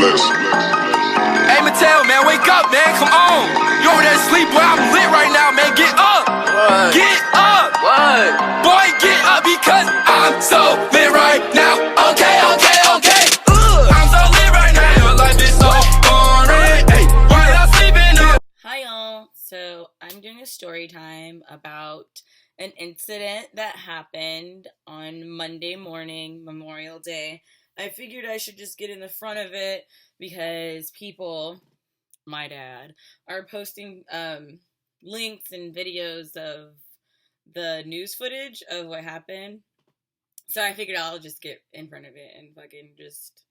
Hey, Mateo, man, wake up, man. Come on. You over there asleep, boy. I'm lit right now, man. Get up. What? Get up. What? Boy, get up because I'm so lit right now. Okay. I'm so lit right now. Your life is so boring. Hey, while y'all sleeping up. Hi y'all, so I'm doing a story time about an incident that happened on Monday morning, Memorial Day. I figured I should just get in the front of it because people, my dad, are posting links and videos of the news footage of what happened. So I figured I'll just get in front of it and fucking just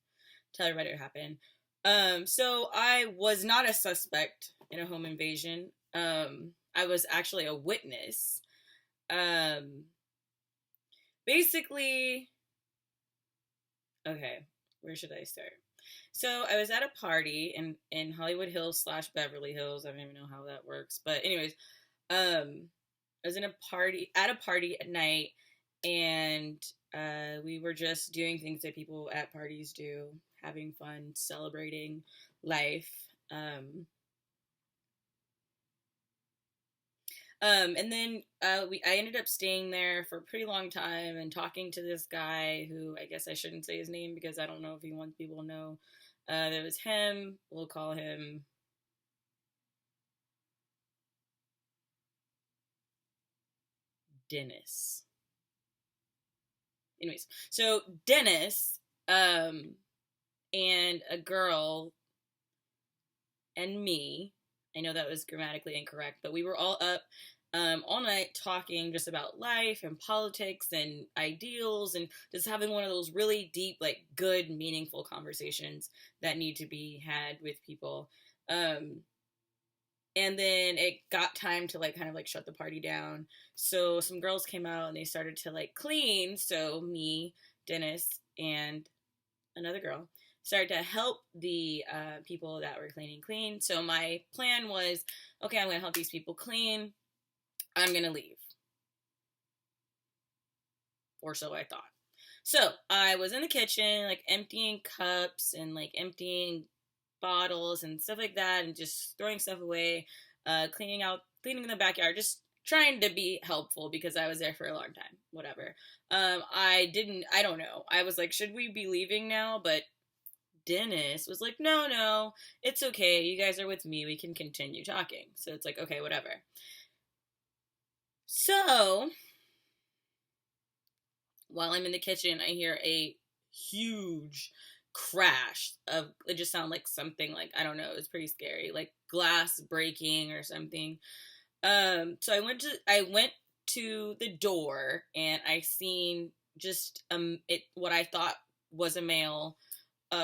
tell everybody what happened. So I was not a suspect in a home invasion. I was actually a witness. Basically, okay, where should I start? So I was at a party in Hollywood Hills / Beverly Hills. I don't even know how that works, but anyways, I was at a party at night, and we were just doing things that people at parties do, having fun, celebrating life. And then I ended up staying there for a pretty long time and talking to this guy who, I guess I shouldn't say his name because I don't know if he wants people to know that it was him. We'll call him Dennis. Anyways, so Dennis, and a girl and me, I know that was grammatically incorrect, but we were all up all night talking just about life and politics and ideals and just having one of those really deep, like, good, meaningful conversations that need to be had with people. And then it got time to, like, kind of, like, shut the party down. So some girls came out and they started to, like, clean. So me, Dennis, and another girl started to help the people that were clean. So my plan was, okay, I'm going to help these people clean. I'm going to leave. Or so I thought. So I was in the kitchen, like, emptying cups and, like, emptying bottles and stuff like that, and just throwing stuff away, cleaning in the backyard, just trying to be helpful because I was there for a long time. Whatever. I don't know. I was like, should we be leaving now? But Dennis was like, no, it's okay. You guys are with me. We can continue talking. So it's like, okay, whatever. So while I'm in the kitchen, I hear a huge crash of, it just sounded like something, like, I don't know, it was pretty scary, like glass breaking or something. So I went to the door and I seen just what I thought was a male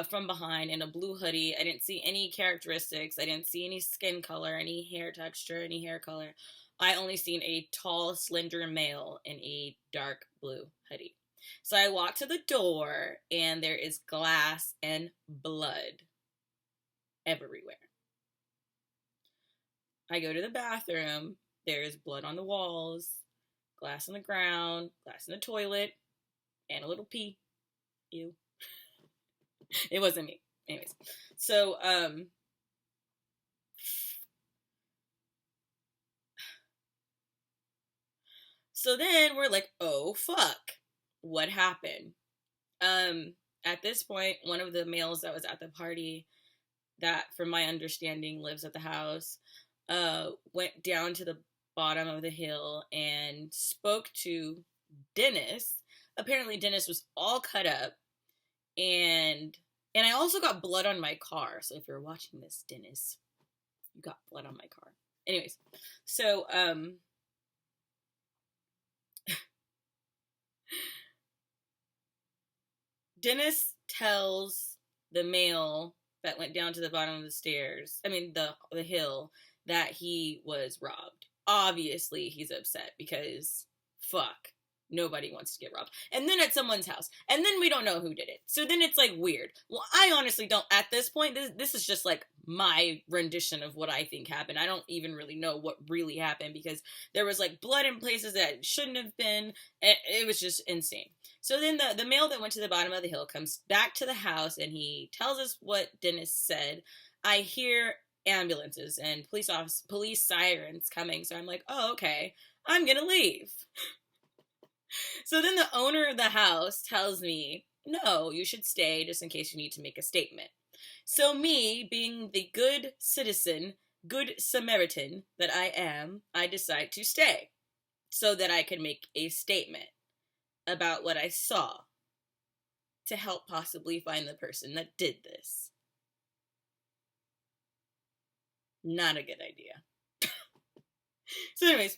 from behind in a blue hoodie. I didn't see any characteristics. I didn't see any skin color, any hair texture, any hair color. I only seen a tall, slender male in a dark blue hoodie. So I walk to the door and there is glass and blood everywhere. I go to the bathroom. There's blood on the walls, glass on the ground, glass in the toilet, and a little pee. Ew. It wasn't me. Anyways. So, so then we're like, oh, fuck. What happened? At this point, one of the males that was at the party, that, from my understanding, lives at the house, went down to the bottom of the hill and spoke to Dennis. Apparently, Dennis was all cut up, and I also got blood on my car. So if you're watching this, Dennis, you got blood on my car. Anyways, so Dennis tells the male that went down to the bottom of the stairs, the hill, that he was robbed. Obviously, he's upset because, fuck, Nobody wants to get robbed. And then at someone's house. And then we don't know who did it. So then it's like weird. Well, I honestly don't, at this point, this is just like my rendition of what I think happened. I don't even really know what really happened because there was like blood in places that shouldn't have been. It was just insane. So then the male that went to the bottom of the hill comes back to the house and he tells us what Dennis said. I hear ambulances and police sirens coming. So I'm like, oh, okay, I'm gonna leave. So then the owner of the house tells me, no, you should stay just in case you need to make a statement. So me, being the good citizen, good Samaritan that I am, I decide to stay so that I can make a statement about what I saw to help possibly find the person that did this. Not a good idea. So anyways,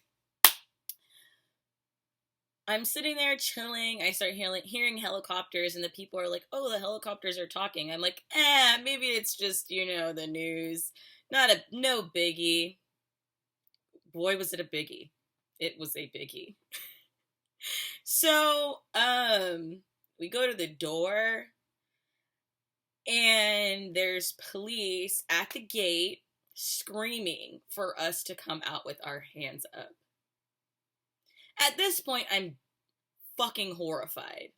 I'm sitting there chilling. I start hearing helicopters, and the people are like, oh, the helicopters are talking. I'm like, maybe it's just, the news. No biggie. Boy, was it a biggie. It was a biggie. So, we go to the door, and there's police at the gate screaming for us to come out with our hands up. At this point, I'm fucking horrified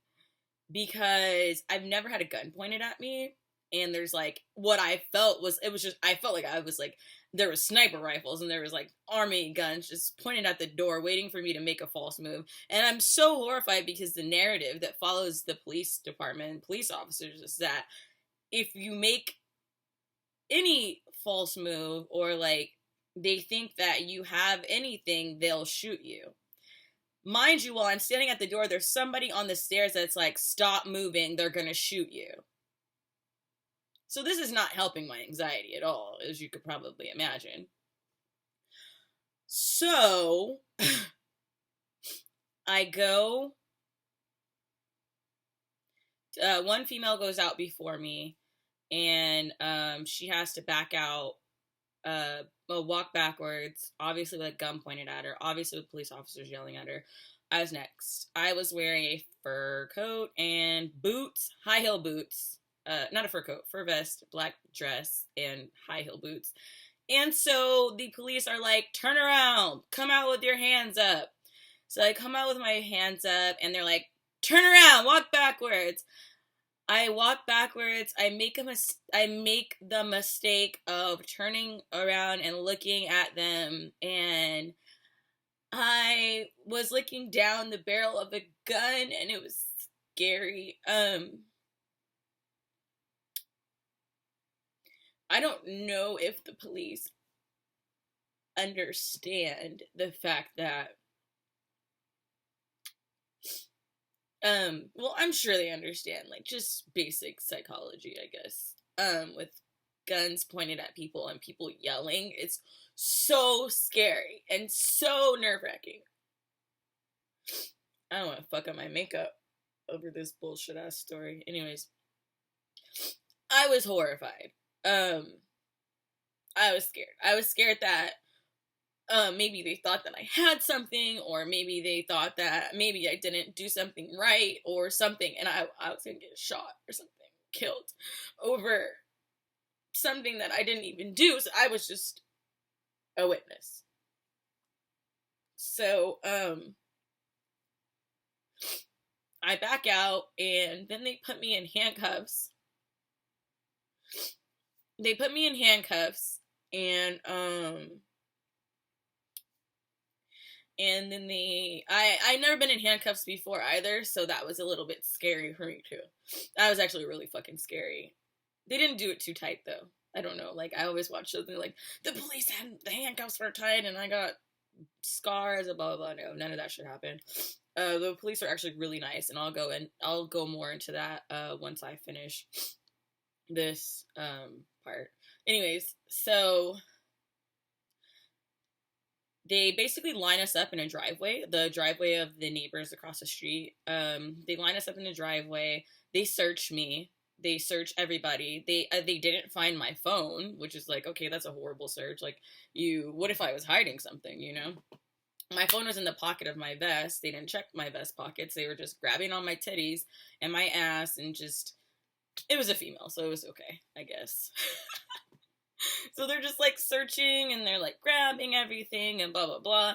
because I've never had a gun pointed at me, and there's like, what I felt was, I felt like I was like, there was sniper rifles and there was like army guns just pointed at the door waiting for me to make a false move. And I'm so horrified because the narrative that follows the police department, police officers, is that if you make any false move or like they think that you have anything, they'll shoot you. Mind you, while I'm standing at the door, there's somebody on the stairs that's like, stop moving, they're gonna shoot you. So this is not helping my anxiety at all, as you could probably imagine. So, I go, one female goes out before me, and she has to back out, walk backwards, obviously with a gun pointed at her, obviously with police officers yelling at her. I was next. I was wearing a fur coat and boots, high heel boots, not a fur coat, fur vest, black dress, and high heel boots. And so the police are like, turn around, come out with your hands up. So I come out with my hands up, and they're like, turn around, walk backwards. I walk backwards. I make the mistake of turning around and looking at them, and I was looking down the barrel of a gun, and it was scary. I don't know if the police understand the fact that, well, I'm sure they understand, like, just basic psychology, I guess, with guns pointed at people and people yelling. It's so scary and so nerve-wracking. I don't want to fuck up my makeup over this bullshit ass story. Anyways, I was horrified. I was scared. I was scared that maybe they thought that I had something, or maybe they thought that maybe I didn't do something right or something, and I was gonna get shot or something, killed over something that I didn't even do. So I was just a witness. So I back out, and then they put me in handcuffs. They put me in handcuffs, and then I've never been in handcuffs before either, so that was a little bit scary for me too. That was actually really fucking scary. They didn't do it too tight though. I don't know, like, I always watch something like, the police had the handcuffs were tight and I got scars and blah blah blah. No, none of that shit happened. The police are actually really nice, and I'll go more into that once I finish this part. Anyways, so they basically line us up in a driveway, the driveway of the neighbors across the street. They line us up in a driveway. They search me. They search everybody. They didn't find my phone, which is like, okay, that's a horrible search. Like, what if I was hiding something, My phone was in the pocket of my vest. They didn't check my vest pockets. They were just grabbing on my titties and my ass and just, it was a female, so it was okay, I guess. So they're just like searching and they're like grabbing everything and blah, blah, blah.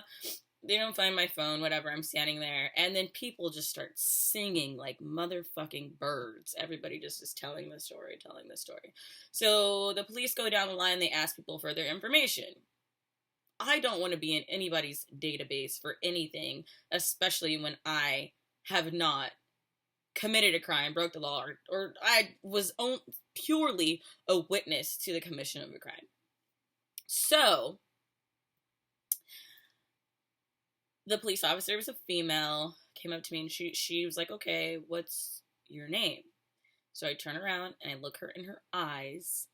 They don't find my phone, whatever. I'm standing there. And then people just start singing like motherfucking birds. Everybody just is telling the story. So the police go down the line. They ask people for their information. I don't want to be in anybody's database for anything, especially when I have not committed a crime, broke the law, or I was purely a witness to the commission of a crime. So the police officer was a female, came up to me and she was like, okay, what's your name? So I turn around and I look her in her eyes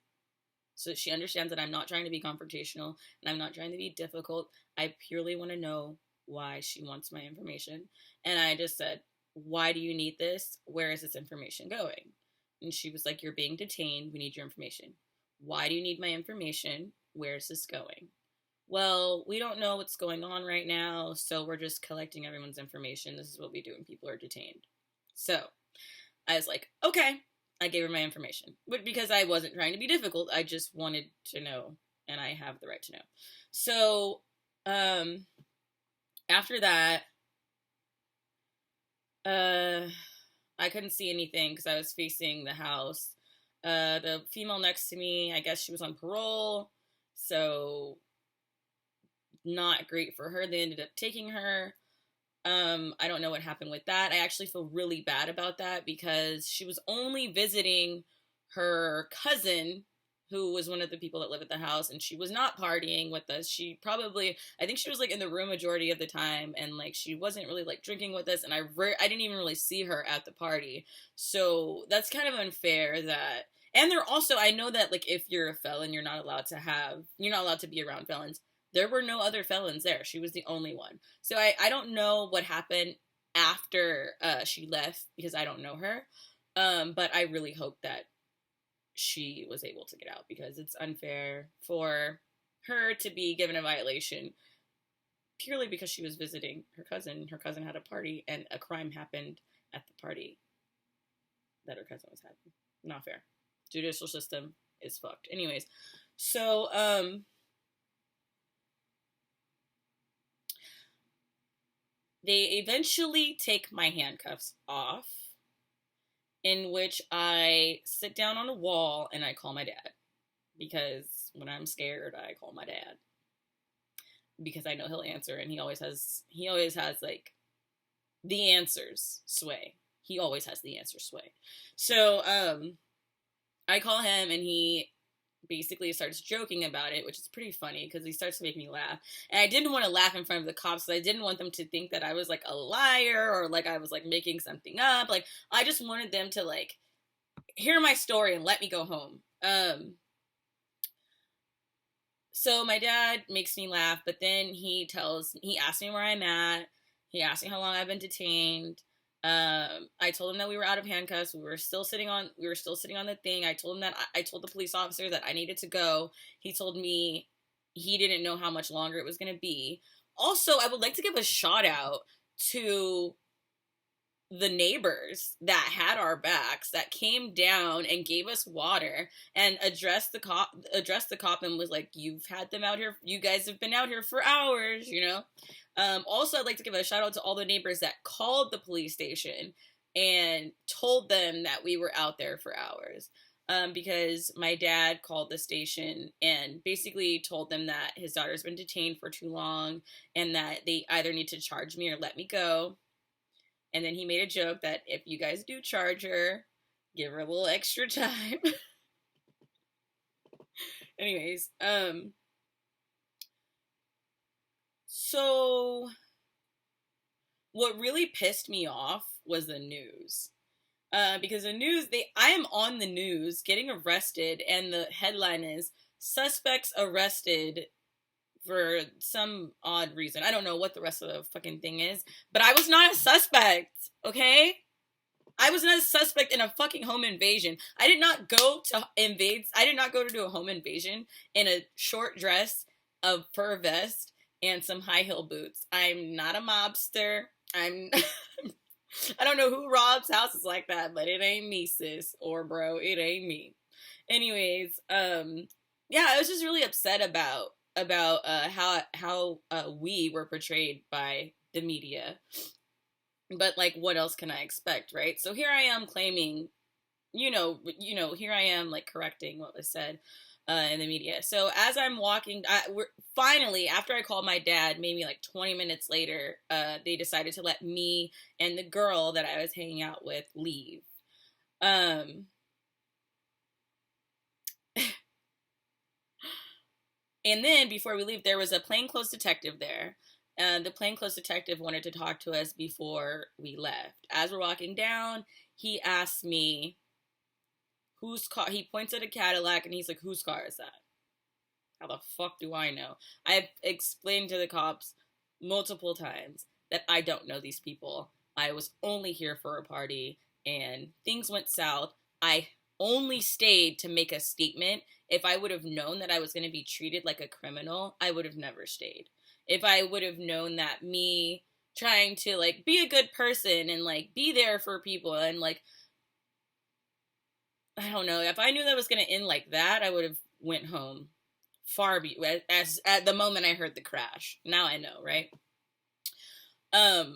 so that she understands that I'm not trying to be confrontational and I'm not trying to be difficult. I purely want to know why she wants my information. And I just said, why do you need this? Where is this information going? And she was like, you're being detained. We need your information. Why do you need my information? Where is this going? Well, we don't know what's going on right now, so we're just collecting everyone's information. This is what we do when people are detained. So I was like, okay. I gave her my information. But because I wasn't trying to be difficult, I just wanted to know, and I have the right to know. So after that, I couldn't see anything because I was facing the house. The female next to me, I guess she was on parole, so not great for her. They ended up taking her. I don't know what happened with that. I actually feel really bad about that because she was only visiting her cousin, who was one of the people that live at the house, and she was not partying with us. I think she was like in the room majority of the time, and like she wasn't really like drinking with us, and I didn't even really see her at the party. So that's kind of unfair that, and they're also, I know that like if you're a felon, you're not allowed to be around felons. There were no other felons there. She was the only one. So I don't know what happened after she left because I don't know her. But I really hope that she was able to get out because it's unfair for her to be given a violation purely because she was visiting her cousin. Her cousin had a party and a crime happened at the party that her cousin was having. Not fair. Judicial system is fucked. Anyways, so they eventually take my handcuffs off, in which I sit down on a wall and I call my dad. Because when I'm scared, I call my dad. Because I know he'll answer, and he always has like the answers sway. He always has the answer sway. So I call him and he basically starts joking about it, which is pretty funny because he starts to make me laugh. And I didn't want to laugh in front of the cops because I didn't want them to think that I was like a liar or like I was like making something up. Like I just wanted them to like hear my story and let me go home. So my dad makes me laugh, but then he asks me where I'm at. He asked me how long I've been detained. I told him that we were out of handcuffs. We were still sitting on the thing. I told the police officer that I needed to go. He told me he didn't know how much longer it was going to be. Also, I would like to give a shout out to the neighbors that had our backs, that came down and gave us water and addressed the cop and was like, you've had them out here. You guys have been out here for hours, you know? Also, I'd like to give a shout out to all the neighbors that called the police station and told them that we were out there for hours. Because my dad called the station and basically told them that his daughter's been detained for too long and that they either need to charge me or let me go. And then he made a joke that if you guys do charge her, give her a little extra time. Anyways, so what really pissed me off was the news. Because the news, I am on the news getting arrested, and the headline is, suspects arrested for some odd reason. I don't know what the rest of the fucking thing is, but I was not a suspect, okay? I was not a suspect in a fucking home invasion. I did not go to do a home invasion in a short dress, a fur vest, and some high heel boots. I'm not a mobster. I don't know who robs houses like that, but it ain't me, sis, or bro, it ain't me. Anyways, yeah, I was just really upset about how we were portrayed by the media. But like, what else can I expect, right? So here I am claiming, here I am like correcting what was said in the media. So as I'm walking, we're finally, after I called my dad, maybe like 20 minutes later, they decided to let me and the girl that I was hanging out with leave. And then before we leave, there was a plainclothes detective there. The plainclothes detective wanted to talk to us before we left. As we're walking down, he asked me, whose car? He points at a Cadillac and he's like, whose car is that? How the fuck do I know? I've explained to the cops multiple times that I don't know these people. I was only here for a party and things went south. I only stayed to make a statement. If I would have known that I was going to be treated like a criminal, I would have never stayed. If I would have known that me trying to like be a good person and like be there for people and like, I don't know, if I knew that was going to end like that, I would have went home as at the moment I heard the crash. Now I know, right? But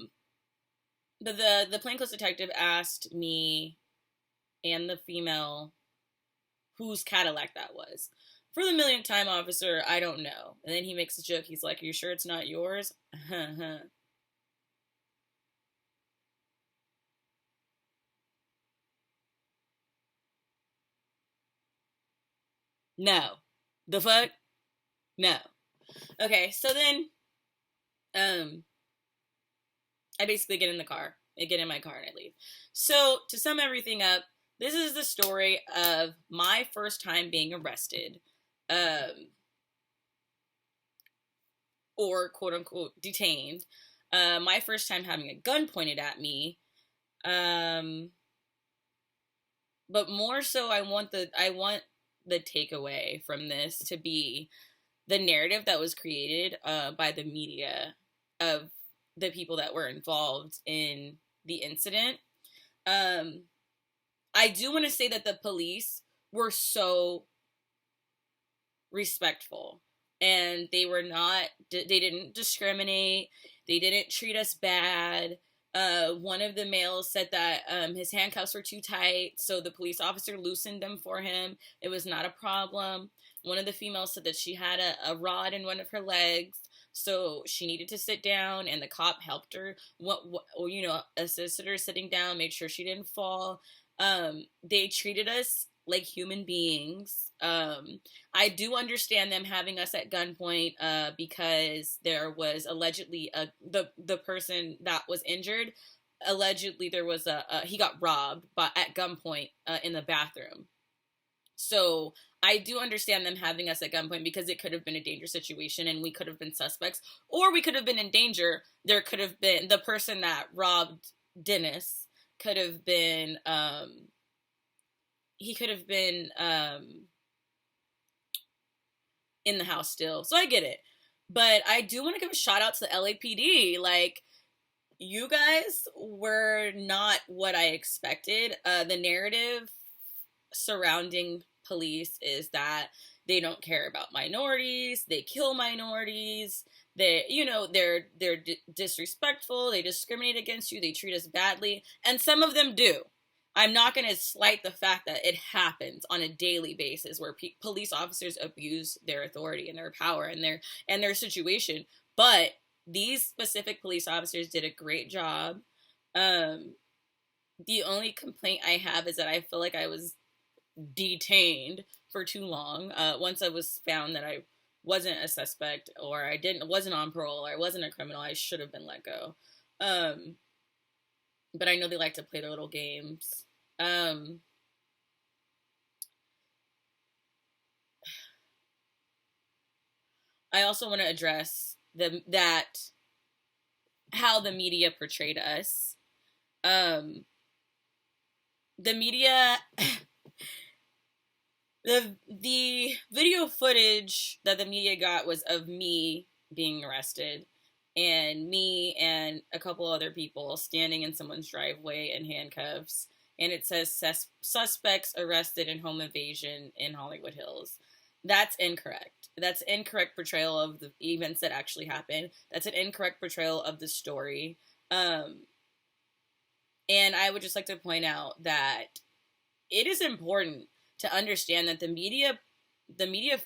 the plainclothes detective asked me and the female whose Cadillac that was. For the millionth time, officer, I don't know. And then he makes a joke. He's like, "Are you sure it's not yours?" No. The fuck? No. Okay, so then, I basically get in the car. I get in my car and I leave. So, to sum everything up, this is the story of my first time being arrested, or quote unquote detained. My first time having a gun pointed at me. But more so, I want the takeaway from this to be the narrative that was created by the media of the people that were involved in the incident. I do want to say that the police were so respectful and they didn't discriminate. They didn't treat us bad. One of the males said that his handcuffs were too tight, so the police officer loosened them for him. It was not a problem. One of the females said that she had a rod in one of her legs, so she needed to sit down, and the cop helped her. Assisted her sitting down, made sure she didn't fall. They treated us like human beings. I do understand them having us at gunpoint because there was allegedly the person that was injured. Allegedly, there was he got robbed at gunpoint in the bathroom. So I do understand them having us at gunpoint because it could have been a dangerous situation and we could have been suspects, or we could have been in danger. There could have been the person that robbed Dennis could have been he could have been in the house still. So I get it. But I do want to give a shout out to the LAPD. Like, you guys were not what I expected. The narrative surrounding police is that they don't care about minorities, they kill minorities, they're disrespectful, they discriminate against you, they treat us badly, and some of them do. I'm not going to slight the fact that it happens on a daily basis where police officers abuse their authority and their power and their situation, but these specific police officers did a great job. The only complaint I have is that I feel like I was detained for too long. Once I was found that I wasn't a suspect, or I wasn't on parole, or I wasn't a criminal, I should have been let go. But I know they like to play their little games. I also want to address how the media portrayed us. The media, the video footage that the media got was of me being arrested, and me and a couple other people standing in someone's driveway in handcuffs, and it says suspects arrested in home invasion in Hollywood Hills. That's incorrect. That's incorrect portrayal of the events that actually happened. That's an incorrect portrayal of the story. And I would just like to point out that it is important to understand that the media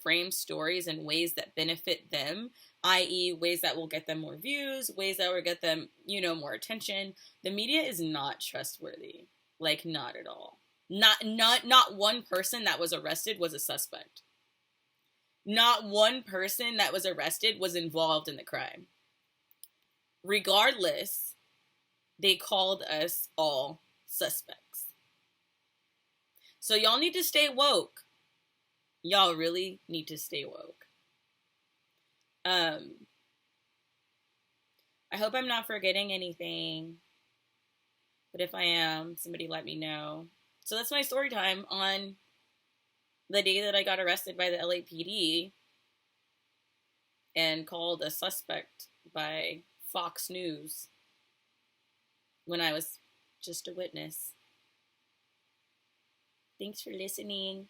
frames stories in ways that benefit them, i.e. ways that will get them more views, ways that will get them, more attention. The media is not trustworthy. Like, not at all. Not one person that was arrested was a suspect. Not one person that was arrested was involved in the crime. Regardless, they called us all suspects. So y'all need to stay woke. Y'all really need to stay woke. I hope I'm not forgetting anything. But if I am, somebody let me know. So that's my story time on the day that I got arrested by the LAPD and called a suspect by Fox News when I was just a witness. Thanks for listening.